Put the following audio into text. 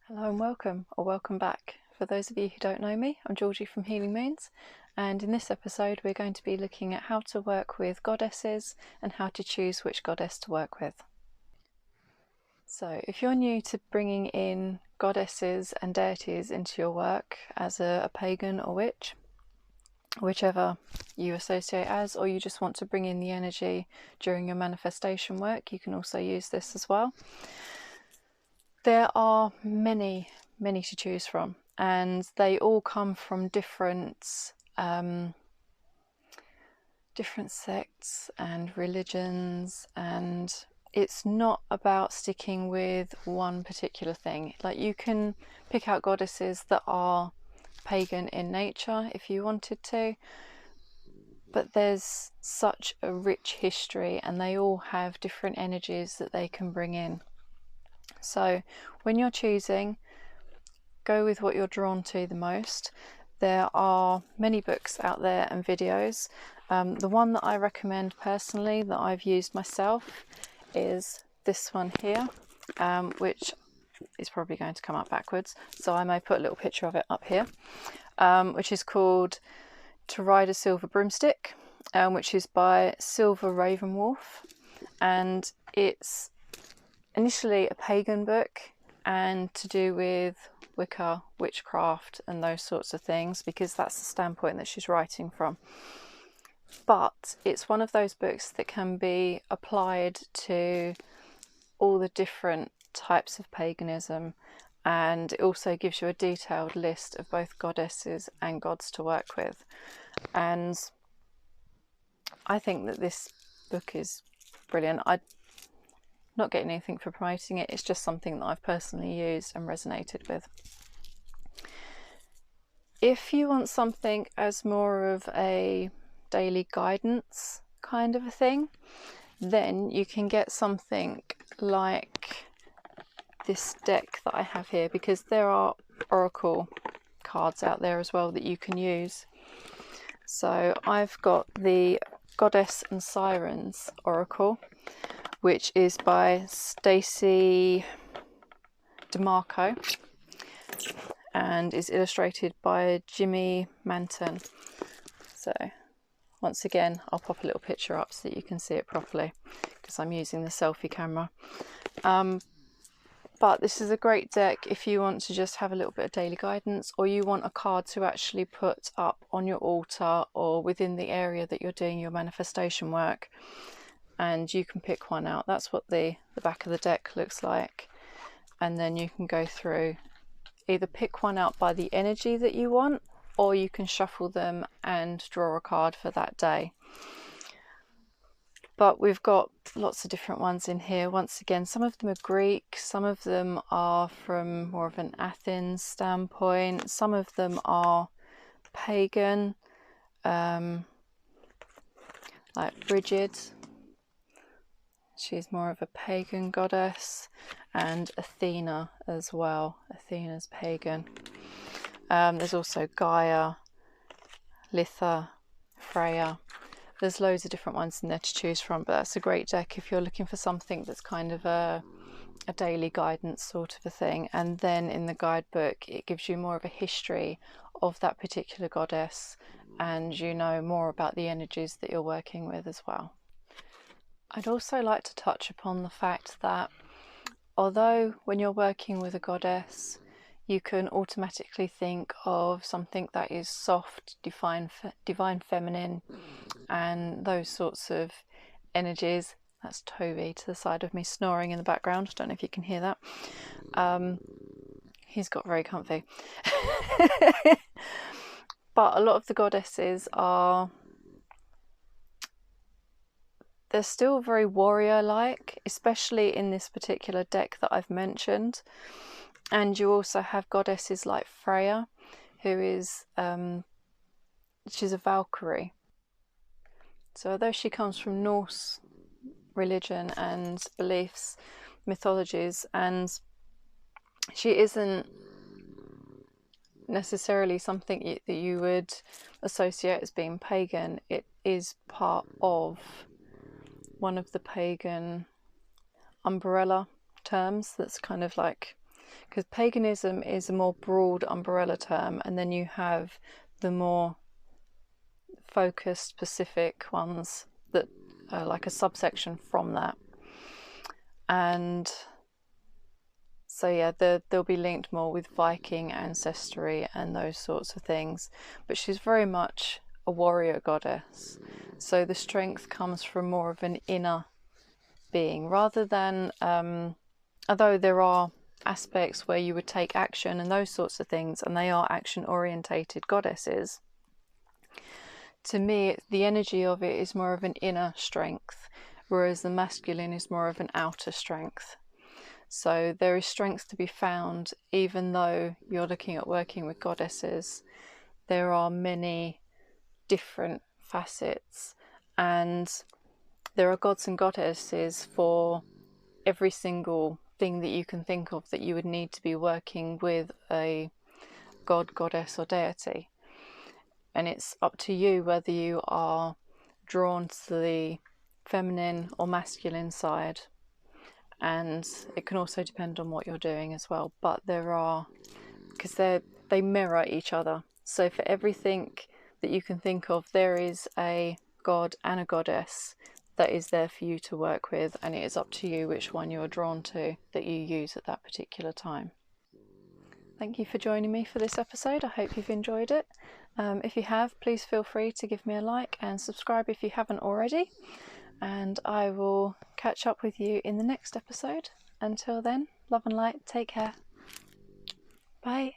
Hello and welcome, or welcome back. For those of you who don't know me, I'm Georgie from Healing Moons, and in this episode we're going to be looking at how to work with goddesses and how to choose which goddess to work with. So if you're new to bringing in goddesses and deities into your work as a pagan or witch, whichever you associate as, or you just want to bring in the energy during your manifestation work, you can also use this as well. There are many to choose from, and they all come from different sects and religions, and it's not about sticking with one particular thing. Like, you can pick out goddesses that are pagan in nature if you wanted to, but there's such a rich history and they all have different energies that they can bring in. So when you're choosing, go with what you're drawn to the most. There are many books out there and videos. The one that I recommend personally, that I've used myself, is this one here, which is probably going to come up backwards, so I may put a little picture of it up here, which is called To Ride a Silver Broomstick, which is by Silver Ravenwolf, and it's initially a pagan book and to do with Wicca, witchcraft and those sorts of things, because that's the standpoint that she's writing from. But it's one of those books that can be applied to all the different types of paganism, and it also gives you a detailed list of both goddesses and gods to work with. And I think that this book is brilliant. I'm not getting anything for promoting it, it's just something that I've personally used and resonated with. If you want something as more of a daily guidance kind of a thing, then you can get something like this deck that I have here, because there are oracle cards out there as well that you can use. So I've got the Goddess and Sirens Oracle, which is by Stacey DeMarco and is illustrated by Jimmy Manton. So once again, I'll pop a little picture up so that you can see it properly, because I'm using the selfie camera. But this is a great deck if you want to just have a little bit of daily guidance, or you want a card to actually put up on your altar or within the area that you're doing your manifestation work, and you can pick one out. That's what the back of the deck looks like, and then you can go through, either pick one out by the energy that you want, or you can shuffle them and draw a card for that day. But we've got lots of different ones in here. Once again, some of them are Greek, some of them are from more of an Athens standpoint, some of them are pagan, like Bridget. She's more of a pagan goddess, and Athena as well. Athena's pagan. There's also Gaia, Litha, Freya. There's loads of different ones in there to choose from, but that's a great deck if you're looking for something that's kind of a daily guidance sort of a thing. And then in the guidebook, it gives you more of a history of that particular goddess, and you know more about the energies that you're working with as well. I'd also like to touch upon the fact that although when you're working with a goddess, you can automatically think of something that is soft, divine feminine, and those sorts of energies. That's Toby to the side of me snoring in the background. I don't know if you can hear that. He's got very comfy. But a lot of the goddesses they're still very warrior-like, especially in this particular deck that I've mentioned. And you also have goddesses like Freya, who is she's a Valkyrie. So although she comes from Norse religion and beliefs, mythologies, and she isn't necessarily something that you would associate as being pagan, it is part of one of the pagan umbrella terms that's kind of like because paganism is a more broad umbrella term, and then you have the more focused, specific ones that are like a subsection from that. And so yeah, they'll be linked more with Viking ancestry and those sorts of things. But she's very much a warrior goddess. So the strength comes from more of an inner being, rather than, although there are aspects where you would take action and those sorts of things, and they are action orientated goddesses. To me, the energy of it is more of an inner strength, whereas the masculine is more of an outer strength. So there is strength to be found, even though you're looking at working with goddesses. There are many different facets, and there are gods and goddesses for every single thing that you can think of that you would need to be working with a god, goddess, or deity. And it's up to you whether you are drawn to the feminine or masculine side. And it can also depend on what you're doing as well. But there are, because they mirror each other. So for everything that you can think of, there is a god and a goddess that is there for you to work with, and it is up to you which one you're drawn to that you use at that particular time. Thank you for joining me for this episode. I hope you've enjoyed it. If you have, please feel free to give me a like and subscribe if you haven't already. And I will catch up with you in the next episode. Until then, love and light, take care. Bye.